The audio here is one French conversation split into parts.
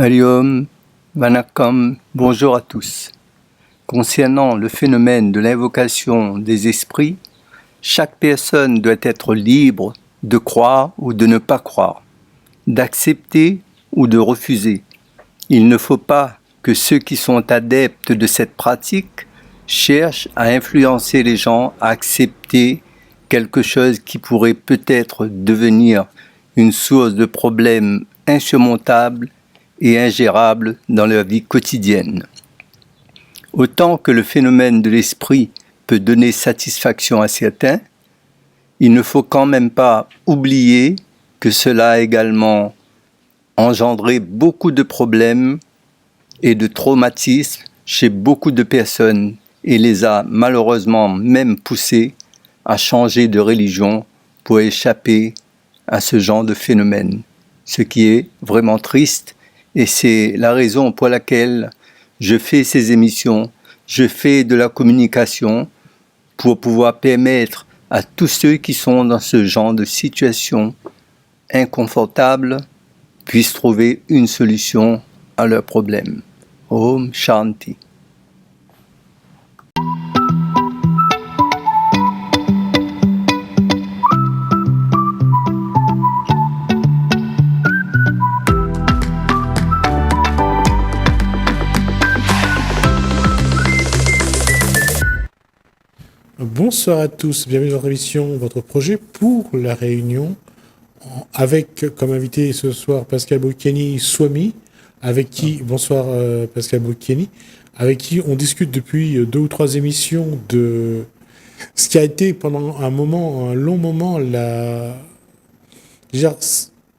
Hariom, Vanakkam, bonjour à tous. Concernant le phénomène de l'invocation des esprits, chaque personne doit être libre de croire ou de ne pas croire, d'accepter ou de refuser. Il ne faut pas que ceux qui sont adeptes de cette pratique cherchent à influencer les gens à accepter quelque chose qui pourrait peut-être devenir une source de problèmes insurmontables et ingérable dans leur vie quotidienne. Autant que le phénomène de l'esprit peut donner satisfaction à certains, il ne faut quand même pas oublier que cela a également engendré beaucoup de problèmes et de traumatismes chez beaucoup de personnes et les a malheureusement même poussés à changer de religion pour échapper à ce genre de phénomène, ce qui est vraiment triste. Et c'est la raison pour laquelle je fais ces émissions, je fais de la communication pour pouvoir permettre à tous ceux qui sont dans ce genre de situation inconfortable puissent trouver une solution à leurs problèmes. Om Shanti. Bonsoir à tous, bienvenue dans votre émission, votre projet pour la Réunion, avec comme invité ce soir Pascal Boukiani Swami, avec qui, bonsoir Pascal Boukiani, avec qui on discute depuis 2 ou 3 émissions de ce qui a été pendant un long moment,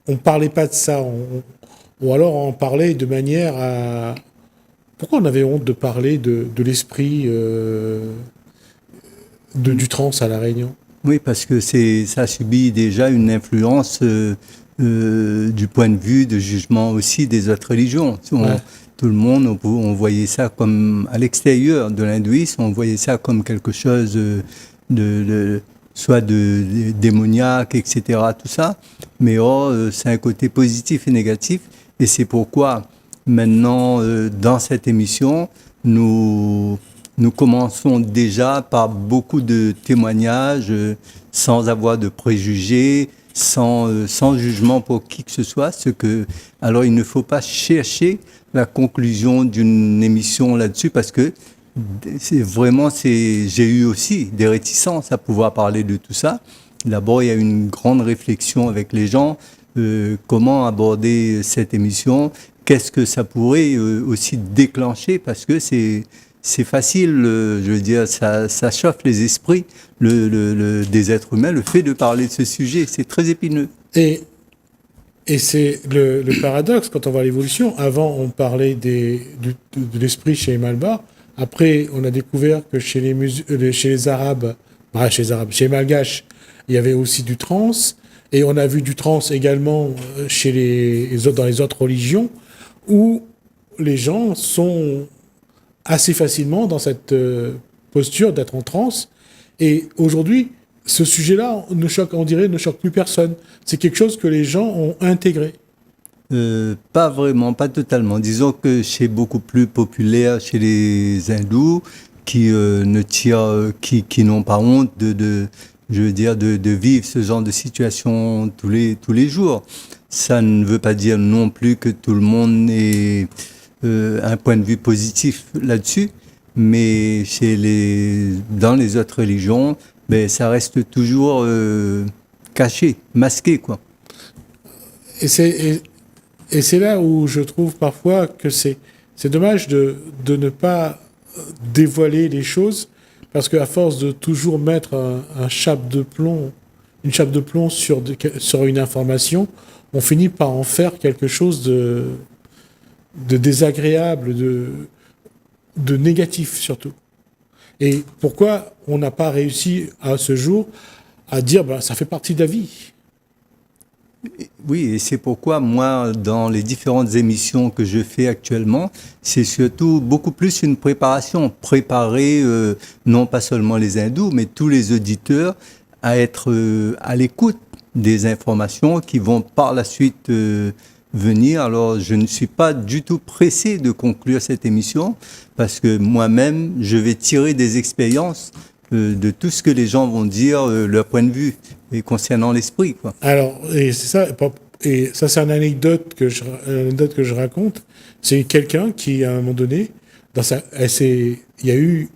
on parlait pas de ça, ou alors on parlait de manière à... Pourquoi on avait honte de parler de l'esprit du trans à La Réunion? Oui, parce que ça subit déjà une influence du point de vue de jugement aussi des autres religions. Tout le monde, on voyait ça comme, à l'extérieur de l'hindouisme, on voyait ça comme quelque chose soit de démoniaque, etc., tout ça. Mais c'est un côté positif et négatif. Et c'est pourquoi, maintenant, dans cette émission, nous commençons déjà par beaucoup de témoignages, sans avoir de préjugés, sans jugement pour qui que ce soit. Alors, il ne faut pas chercher la conclusion d'une émission là-dessus, parce que j'ai eu aussi des réticences à pouvoir parler de tout ça. D'abord, il y a une grande réflexion avec les gens, comment aborder cette émission, qu'est-ce que ça pourrait aussi déclencher, parce que c'est facile, je veux dire, ça chauffe les esprits des êtres humains, le fait de parler de ce sujet, c'est très épineux. Et c'est le paradoxe, quand on voit l'évolution. Avant, on parlait de l'esprit chez les Malbars. Après, on a découvert que chez les Arabes, chez les Malgaches, il y avait aussi du trans. Et on a vu du trans également dans les autres religions, où les gens sont assez facilement dans cette posture d'être en transe. Et aujourd'hui, ce sujet-là ne choque plus personne. C'est quelque chose que les gens ont intégré. Pas vraiment, pas totalement. Disons que c'est beaucoup plus populaire chez les hindous qui n'ont pas honte de vivre ce genre de situation tous les jours. Ça ne veut pas dire non plus que tout le monde ait un point de vue positif là-dessus, mais dans les autres religions, ça reste toujours caché, masqué, quoi. Et c'est là où je trouve parfois que c'est dommage de ne pas dévoiler les choses, parce qu'à force de toujours mettre une chape de plomb sur une information, on finit par en faire quelque chose de désagréable, de négatif surtout. Et pourquoi on n'a pas réussi à ce jour à dire ça fait partie de la vie? Oui, et c'est pourquoi moi, dans les différentes émissions que je fais actuellement, c'est surtout beaucoup plus une préparation. Préparer non pas seulement les hindous, mais tous les auditeurs à être à l'écoute des informations qui vont par la suite venir. Alors, je ne suis pas du tout pressé de conclure cette émission parce que moi-même, je vais tirer des expériences de tout ce que les gens vont dire, leur point de vue et concernant l'esprit, quoi. Alors, et c'est ça, et ça, c'est une anecdote que je raconte. C'est quelqu'un qui, à un moment donné, il y a eu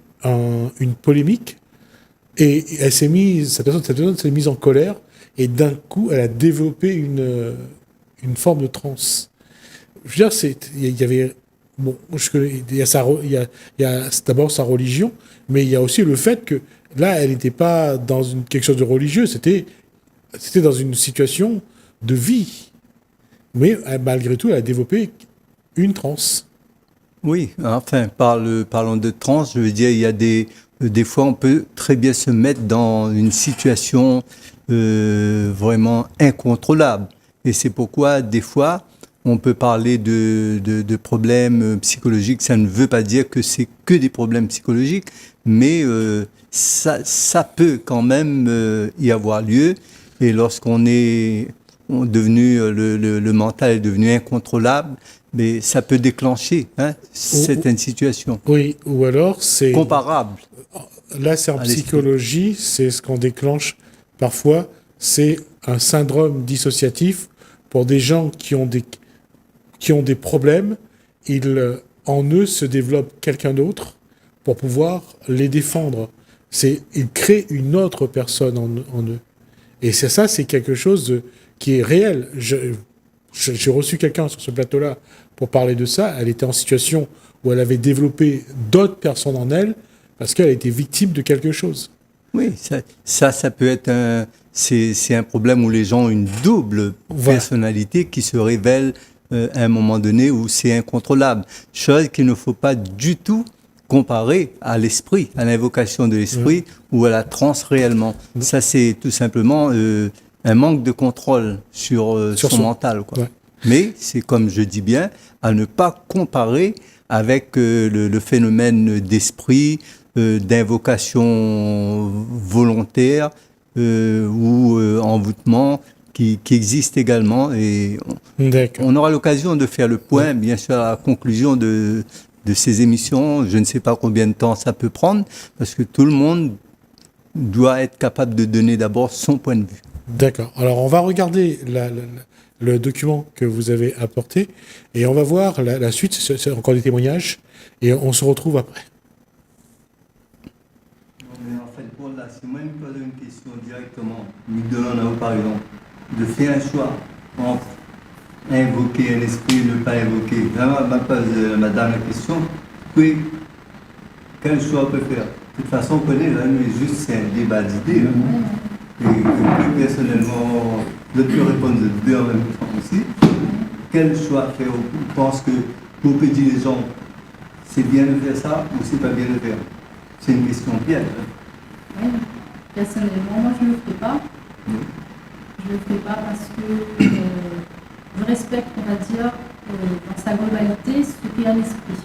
une polémique et cette personne s'est mise en colère et d'un coup, elle a développé une forme de transe. Je veux dire, il y avait, bon, il y a d'abord sa religion, mais il y a aussi le fait que là, elle n'était pas dans quelque chose de religieux, c'était dans une situation de vie. Mais malgré tout, elle a développé une transe. Oui, enfin, parlons de transe, je veux dire, il y a des fois, on peut très bien se mettre dans une situation vraiment incontrôlable. Et c'est pourquoi, des fois, on peut parler de problèmes psychologiques. Ça ne veut pas dire que c'est que des problèmes psychologiques, mais ça peut quand même y avoir lieu. Et lorsqu'on est devenu, le mental est devenu incontrôlable, mais ça peut déclencher certaines situations. Oui, ou alors c'est... Comparables. Là, c'est en psychologie, c'est ce qu'on déclenche parfois, c'est un syndrome dissociatif pour des gens qui ont des problèmes. En eux se développe quelqu'un d'autre pour pouvoir les défendre. Ils créent une autre personne en eux. Et c'est quelque chose qui est réel. J'ai reçu quelqu'un sur ce plateau-là pour parler de ça. Elle était en situation où elle avait développé d'autres personnes en elle parce qu'elle était victime de quelque chose. Oui, ça peut être c'est un problème où les gens ont une double personnalité qui se révèle à un moment donné où c'est incontrôlable. Chose qu'il ne faut pas du tout comparer à l'esprit, à l'invocation de l'esprit ou à la transe réellement. Ça, c'est tout simplement un manque de contrôle sur son mental, quoi. Ouais. Mais c'est, comme je dis bien, à ne pas comparer avec le phénomène d'esprit, d'invocation volontaire ou envoûtement qui existe également. Et on aura l'occasion de faire le point, bien sûr, à la conclusion de ces émissions. Je ne sais pas combien de temps ça peut prendre, parce que tout le monde doit être capable de donner d'abord son point de vue. D'accord. Alors, on va regarder le document que vous avez apporté et on va voir la suite. C'est encore des témoignages et on se retrouve après. Mais en fait, pour là, si moi je me pose une question directement, Migdolon, par exemple, de faire un choix entre invoquer un esprit et ne pas invoquer. Vraiment, je pose madame la question, oui, quel choix on peut faire? De toute façon, on connaît, là, mais juste c'est un débat d'idées. Et que personnellement, je peux répondre de deux en même temps aussi. Quel choix faire? On pense que pour que dire les gens, c'est bien de faire ça ou c'est pas bien de faire? C'est une question piège. Oui, personnellement, moi je ne le fais pas. Je ne le fais pas parce que je respecte, on va dire, dans sa globalité, ce qu'est un esprit.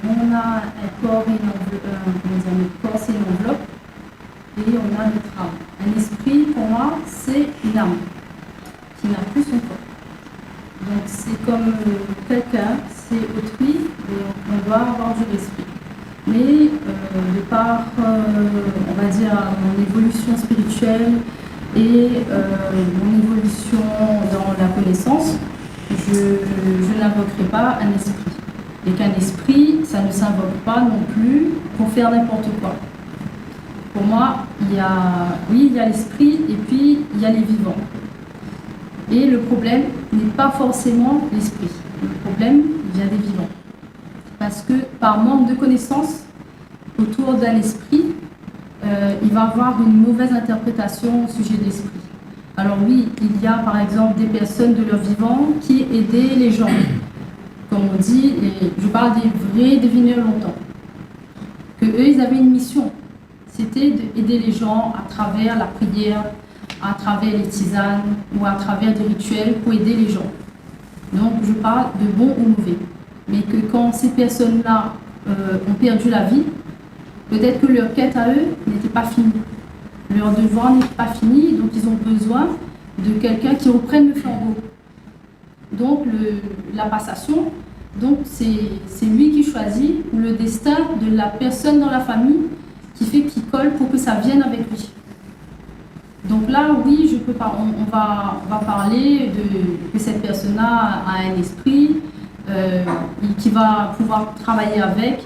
On a un corps et une enveloppe, notre corps c'est une enveloppe, et on a notre âme. Un esprit, pour moi, c'est une âme qui n'a plus son corps. Donc c'est comme quelqu'un, c'est autrui, et on doit avoir du respect. Mais de par, on va dire, mon évolution spirituelle et mon évolution dans la connaissance, je n'invoquerai pas un esprit. Et qu'un esprit, ça ne s'invoque pas non plus pour faire n'importe quoi. Pour moi, il y a l'esprit et puis il y a les vivants. Et le problème n'est pas forcément l'esprit. Le problème vient des vivants. Parce que par manque de connaissances autour d'un esprit, il va avoir une mauvaise interprétation au sujet de l'esprit. Alors oui, il y a par exemple des personnes de leur vivant qui aidaient les gens. Comme on dit, je parle des vrais devineurs longtemps. Que eux, ils avaient une mission. C'était d'aider les gens à travers la prière, à travers les tisanes ou à travers des rituels pour aider les gens. Donc je parle de bon ou mauvais. Mais que quand ces personnes-là ont perdu la vie, peut-être que leur quête à eux n'était pas finie. Leur devoir n'était pas fini, donc ils ont besoin de quelqu'un qui reprenne le flambeau. Donc la passation, donc c'est lui qui choisit le destin de la personne dans la famille qui colle pour que ça vienne avec lui. Donc là, oui, on va parler que cette personne-là a un esprit qui va pouvoir travailler avec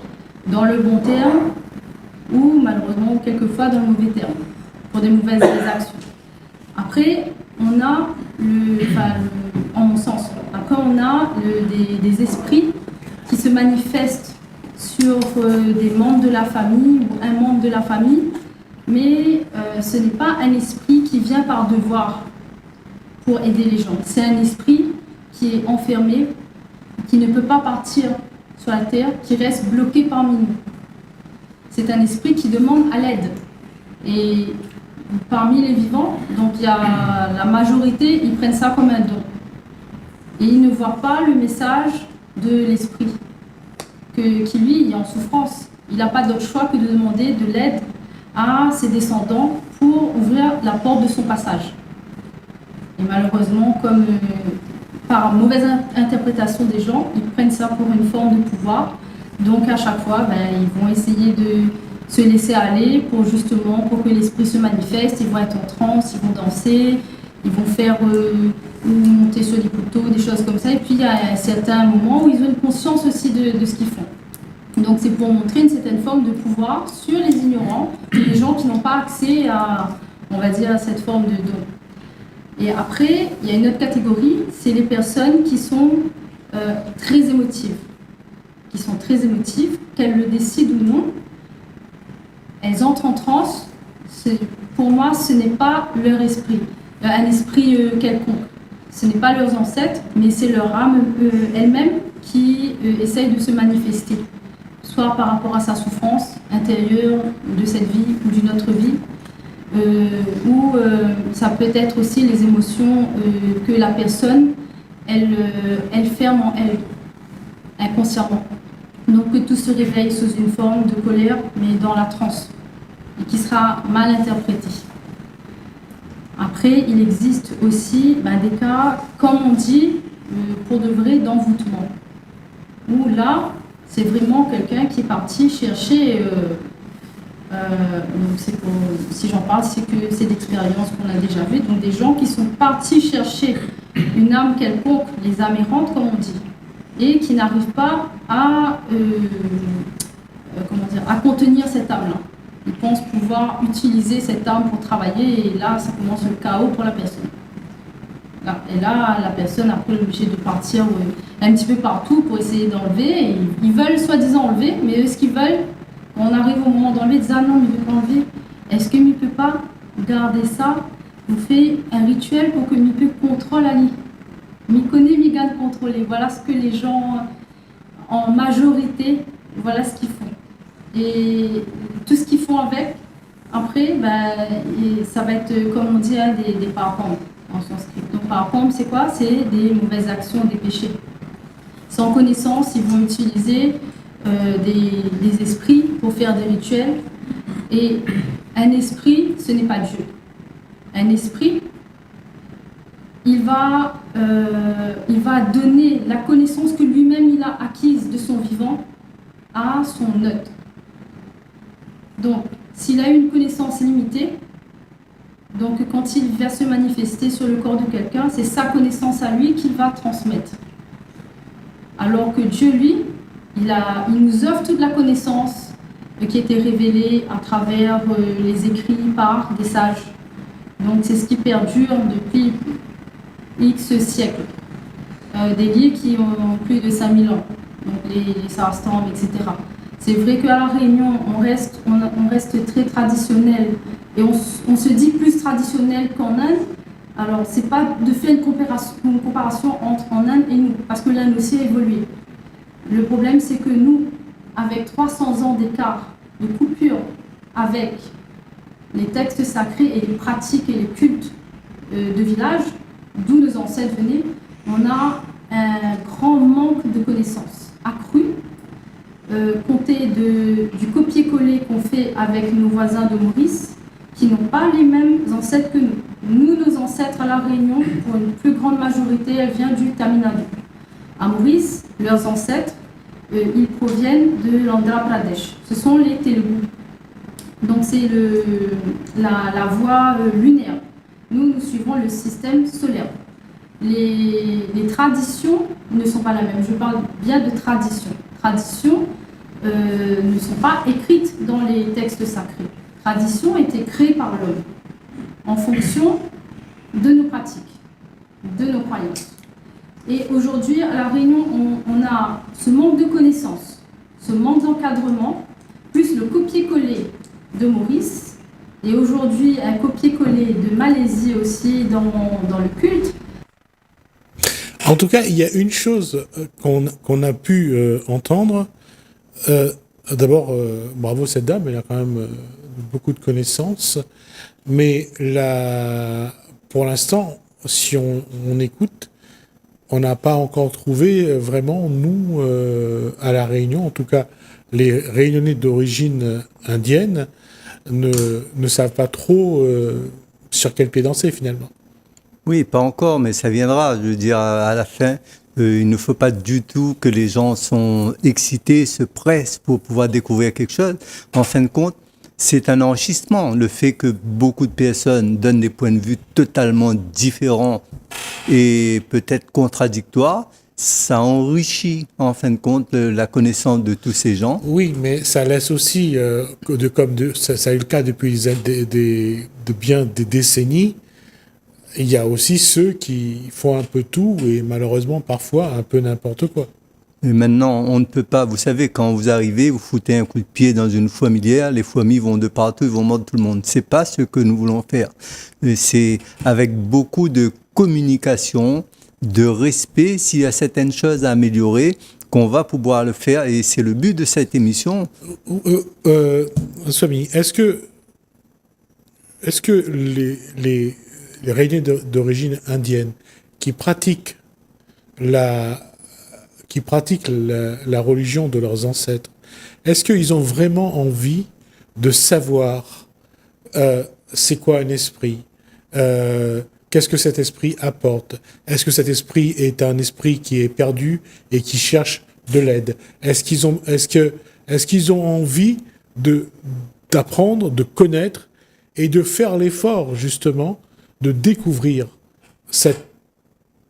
dans le bon terme ou malheureusement quelquefois dans le mauvais terme, pour des mauvaises actions. Après, on a, en mon sens, après on a des esprits qui se manifestent sur des membres de la famille ou un membre de la famille, mais ce n'est pas un esprit qui vient par devoir pour aider les gens. C'est un esprit qui est enfermé, qui ne peut pas partir sur la terre, qui reste bloqué parmi nous. C'est un esprit qui demande à l'aide. Et parmi les vivants, donc il y a la majorité, ils prennent ça comme un don. Et ils ne voient pas le message de l'esprit, qui lui est en souffrance. Il n'a pas d'autre choix que de demander de l'aide à ses descendants pour ouvrir la porte de son passage. Et malheureusement, comme par mauvaise interprétation des gens, ils prennent ça pour une forme de pouvoir. Donc à chaque fois, ils vont essayer de se laisser aller pour que l'esprit se manifeste. Ils vont être en transe, ils vont danser, ils vont faire monter sur les poteaux, des choses comme ça. Et puis il y a un certain moment où ils ont une conscience aussi de ce qu'ils font. Donc c'est pour montrer une certaine forme de pouvoir sur les ignorants, les gens qui n'ont pas accès à, on va dire, à cette forme de don. Et après, il y a une autre catégorie, c'est les personnes qui sont très émotives. Qu'elles le décident ou non, elles entrent en transe. Pour moi, ce n'est pas leur esprit, un esprit quelconque. Ce n'est pas leurs ancêtres, mais c'est leur âme elle-même qui essaye de se manifester, soit par rapport à sa souffrance intérieure de cette vie ou d'une autre vie, ou ça peut être aussi les émotions que la personne, elle ferme en elle, inconsciemment. Donc que tout se réveille sous une forme de colère, mais dans la transe, et qui sera mal interprétée. Après, il existe aussi des cas, comme on dit, pour de vrai, d'envoûtement. Où là, c'est vraiment quelqu'un qui est parti chercher, donc si j'en parle, c'est que c'est d'expérience qu'on a déjà vu, donc des gens qui sont partis chercher une âme quelconque, les âmes errantes, comme on dit, et qui n'arrivent pas à contenir cette âme-là. Ils pensent pouvoir utiliser cette âme pour travailler, et là, ça commence le chaos pour la personne. Et là, la personne après est obligée de partir un petit peu partout pour essayer d'enlever. Ils veulent soi-disant enlever, mais eux, ce qu'ils veulent, quand on arrive au moment d'enlever, ils disent « Ah non, mais il ne peut pas enlever. Est-ce qu'il ne peut pas garder ça? On fait un rituel pour que il peut contrôler Ali. Il connaît, il garde contrôler. » Voilà ce que les gens, en majorité, voilà ce qu'ils font. Et tout ce qu'ils font avec, après, ça va être, comme on dit, des parapompes en sanskrit. Donc parapompe, c'est quoi? C'est des mauvaises actions, des péchés. Sans connaissance, ils vont utiliser des esprits pour faire des rituels. Et un esprit, ce n'est pas Dieu. Un esprit, il va donner la connaissance que lui-même il a acquise de son vivant à son hôte. Donc, s'il a une connaissance limitée, donc quand il va se manifester sur le corps de quelqu'un, c'est sa connaissance à lui qu'il va transmettre. Alors que Dieu, lui, il nous offre toute la connaissance qui a été révélée à travers les écrits par des sages. Donc c'est ce qui perdure depuis X siècles. Des livres qui ont plus de 5000 ans, donc les Sarastans, etc. C'est vrai qu'à La Réunion, on reste très traditionnel et on se dit plus traditionnel qu'en Inde. Alors, c'est pas de faire une comparaison entre en Inde et nous, parce que l'Inde aussi a évolué. Le problème, c'est que nous, avec 300 ans d'écart, de coupure avec les textes sacrés et les pratiques et les cultes de village, d'où nos ancêtres venaient, on a un grand manque de connaissances accrues, compté du copier-coller qu'on fait avec nos voisins de Maurice, qui n'ont pas les mêmes ancêtres que nous. Nous, nos ancêtres à La Réunion, pour une plus grande majorité, elle vient du Tamil Nadu. À Maurice, leurs ancêtres, ils proviennent de l'Andhra Pradesh. Ce sont les Télougous. Donc c'est la voie lunaire. Nous suivons le système solaire. Les traditions ne sont pas la même. Je parle bien de traditions. Traditions ne sont pas écrites dans les textes sacrés. Traditions étaient créées par l'homme en fonction de nos pratiques, de nos croyances. Et aujourd'hui, à La Réunion, on a ce manque de connaissances, ce manque d'encadrement, plus le copier-coller de Maurice, et aujourd'hui un copier-coller de Malaisie aussi dans le culte. En tout cas, il y a une chose qu'on a pu entendre. D'abord, bravo cette dame, elle a quand même beaucoup de connaissances. Mais pour l'instant, si on écoute, on n'a pas encore trouvé vraiment, nous, à La Réunion, en tout cas, les Réunionnais d'origine indienne ne savent pas trop sur quel pied danser, finalement. Oui, pas encore, mais ça viendra. Je veux dire, à la fin, il ne faut pas du tout que les gens sont excités, se pressent pour pouvoir découvrir quelque chose. En fin de compte, c'est un enrichissement. Le fait que beaucoup de personnes donnent des points de vue totalement différents et peut-être contradictoires, ça enrichit, en fin de compte, la connaissance de tous ces gens. Oui, mais ça laisse aussi, ça a eu le cas depuis bien des décennies. Il y a aussi ceux qui font un peu tout et malheureusement parfois un peu n'importe quoi. Et maintenant, on ne peut pas, vous savez, quand vous arrivez, vous foutez un coup de pied dans une fourmilière, les fourmis vont de partout, ils vont mordre tout le monde. C'est pas ce que nous voulons faire. C'est avec beaucoup de communication, de respect, s'il y a certaines choses à améliorer, qu'on va pouvoir le faire, et c'est le but de cette émission. Swami, est-ce que les Réunionnais d'origine indienne qui pratiquent la religion de leurs ancêtres, est-ce qu'ils ont vraiment envie de savoir c'est quoi un esprit, qu'est-ce que cet esprit apporte, est-ce que cet esprit est un esprit qui est perdu et qui cherche de l'aide, est-ce qu'ils ont envie d'apprendre, de connaître et de faire l'effort justement de découvrir cette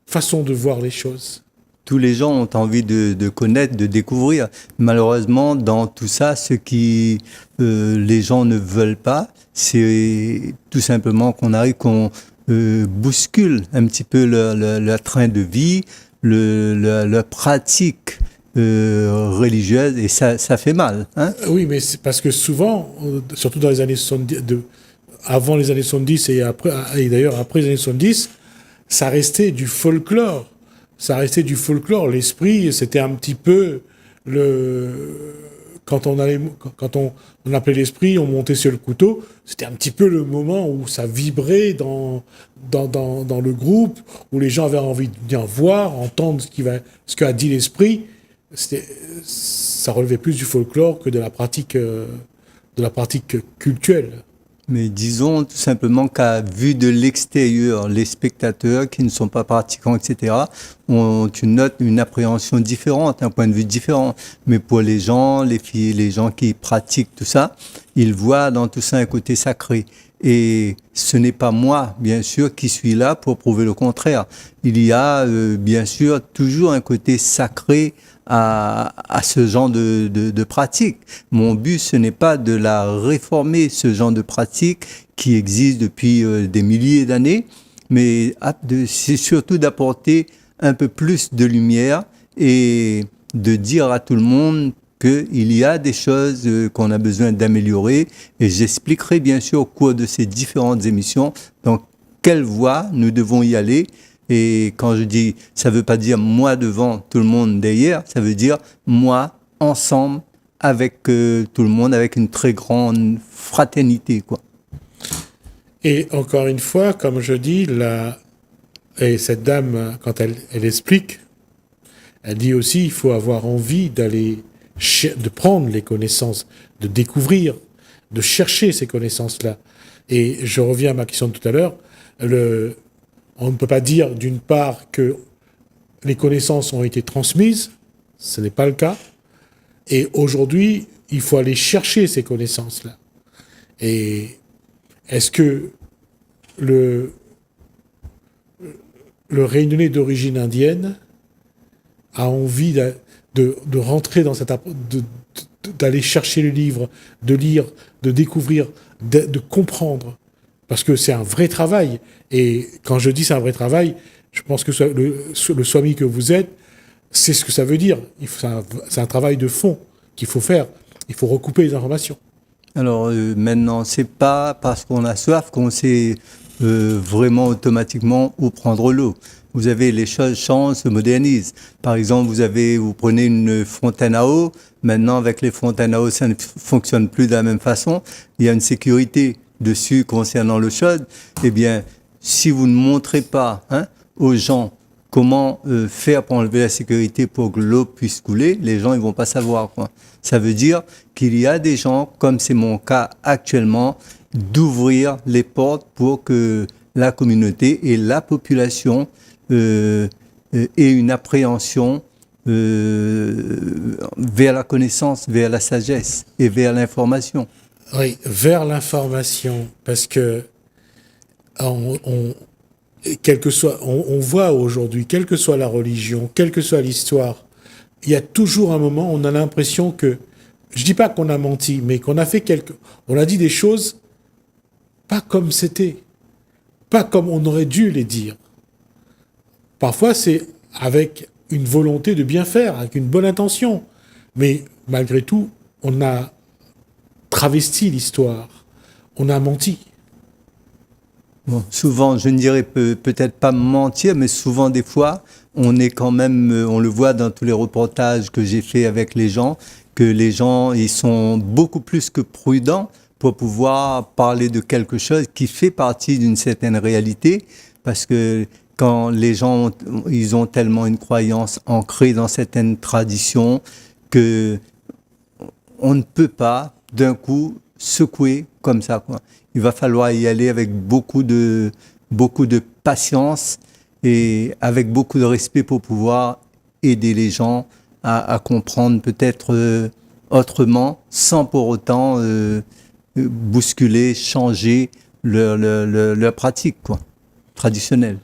façon de voir les choses? Tous les gens ont envie de connaître, de découvrir. Malheureusement, dans tout ça, ce qui les gens ne veulent pas, c'est tout simplement qu'on bouscule un petit peu leur train de vie, leur pratique religieuse, et ça fait mal. Hein? Oui, mais c'est parce que souvent, surtout dans les années 70, avant les années 70 et d'ailleurs après les années 70, ça restait du folklore. L'esprit, c'était un petit peu quand on appelait l'esprit, on montait sur le couteau. C'était un petit peu le moment où ça vibrait dans le groupe, où les gens avaient envie de bien voir, entendre ce qu'a dit l'esprit. Ça relevait plus du folklore que de la pratique cultuelle. Mais disons tout simplement qu'à vue de l'extérieur, les spectateurs qui ne sont pas pratiquants, etc., ont une appréhension différente, un point de vue différent. Mais pour les gens, les filles, les gens qui pratiquent tout ça, ils voient dans tout ça un côté sacré. Et ce n'est pas moi, bien sûr, qui suis là pour prouver le contraire. Il y a, bien sûr, toujours un côté sacré à ce genre de pratique. Mon but, ce n'est pas de la réformer, ce genre de pratique qui existe depuis des milliers d'années, mais c'est surtout d'apporter un peu plus de lumière et de dire à tout le monde qu'il y a des choses qu'on a besoin d'améliorer, et j'expliquerai bien sûr au cours de ces différentes émissions dans quelle voie nous devons y aller. Et quand je dis, ça ne veut pas dire moi devant, tout le monde derrière, ça veut dire moi ensemble avec tout le monde, avec une très grande fraternité, quoi. Et encore une fois, comme je dis, et cette dame, quand elle explique, elle dit aussi il faut avoir envie de prendre les connaissances, de découvrir, de chercher ces connaissances-là. Et je reviens à ma question de tout à l'heure. On ne peut pas dire, d'une part, que les connaissances ont été transmises, ce n'est pas le cas, et aujourd'hui, il faut aller chercher ces connaissances-là. Et est-ce que le Réunionnais d'origine indienne a envie de rentrer dans cette... d'aller chercher le livre, de lire, de découvrir, de comprendre, parce que c'est un vrai travail. Et quand je dis c'est un vrai travail, je pense que le swami que vous êtes, c'est ce que ça veut dire. C'est un travail de fond qu'il faut faire. Il faut recouper les informations. Alors maintenant, c'est pas parce qu'on a soif qu'on sait vraiment automatiquement où prendre l'eau. Vous avez les choses changent, se modernisent. Par exemple, vous prenez une fontaine à eau. Maintenant, avec les fontaines à eau, ça ne fonctionne plus de la même façon. Il y a une sécurité dessus concernant l'eau chaude. Eh bien, si vous ne montrez pas aux gens comment faire pour enlever la sécurité pour que l'eau puisse couler, les gens ils vont pas savoir, quoi. Ça veut dire qu'il y a des gens, comme c'est mon cas actuellement, d'ouvrir les portes pour que la communauté et la population aient une appréhension vers la connaissance, vers la sagesse et vers l'information. Oui, vers l'information, parce que on voit aujourd'hui, quelle que soit la religion, quelle que soit l'histoire, il y a toujours un moment où on a l'impression que, je dis pas qu'on a menti, mais qu'on a on a dit des choses pas comme c'était, pas comme on aurait dû les dire. Parfois, c'est avec une volonté de bien faire, avec une bonne intention, mais malgré tout, on a travesti l'histoire, on a menti. Bon, souvent, je ne dirais peut-être pas mentir, mais souvent des fois, on est quand même, on le voit dans tous les reportages que j'ai fait avec les gens, que les gens, ils sont beaucoup plus que prudents pour pouvoir parler de quelque chose qui fait partie d'une certaine réalité, parce que quand les gens, ils ont tellement une croyance ancrée dans certaines traditions que on ne peut pas d'un coup secouer comme ça, quoi. Il va falloir y aller avec beaucoup de patience et avec beaucoup de respect pour pouvoir aider les gens à comprendre peut-être autrement, sans pour autant bousculer, changer leur pratique, quoi, traditionnelle.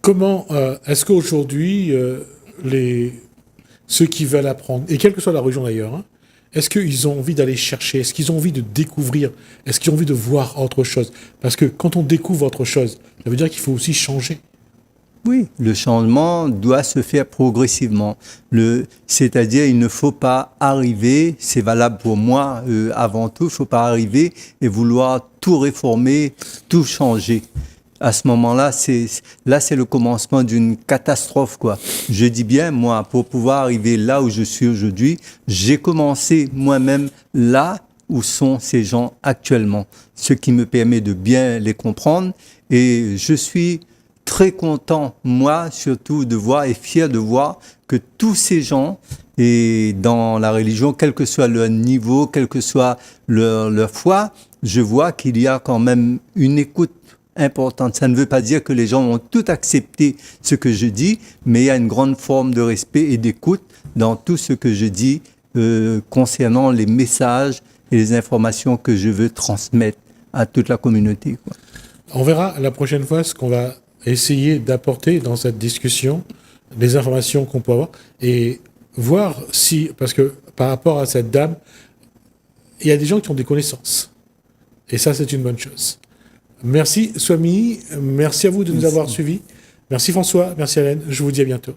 Comment est-ce qu'aujourd'hui, ceux qui veulent apprendre, et quelle que soit la religion d'ailleurs, est-ce qu'ils ont envie d'aller chercher? Est-ce qu'ils ont envie de découvrir? Est-ce qu'ils ont envie de voir autre chose? Parce que quand on découvre autre chose, ça veut dire qu'il faut aussi changer. Oui, le changement doit se faire progressivement. C'est-à-dire, il ne faut pas arriver, c'est valable pour moi avant tout, il ne faut pas arriver et vouloir tout réformer, tout changer. À ce moment-là, c'est le commencement d'une catastrophe, quoi. Je dis bien, moi, pour pouvoir arriver là où je suis aujourd'hui, j'ai commencé moi-même là où sont ces gens actuellement, ce qui me permet de bien les comprendre. Et je suis très content, moi, surtout, de voir et fier de voir que tous ces gens, et dans la religion, quel que soit leur niveau, quelle que soit leur foi, je vois qu'il y a quand même une écoute importante. Ça ne veut pas dire que les gens ont tout accepté ce que je dis, mais il y a une grande forme de respect et d'écoute dans tout ce que je dis concernant les messages et les informations que je veux transmettre à toute la communauté, quoi. On verra la prochaine fois ce qu'on va essayer d'apporter dans cette discussion, les informations qu'on peut avoir, et voir si, parce que par rapport à cette dame, il y a des gens qui ont des connaissances. Et ça, c'est une bonne chose. Merci Swami, merci à vous de nous avoir suivis. Merci François, merci Hélène, je vous dis à bientôt.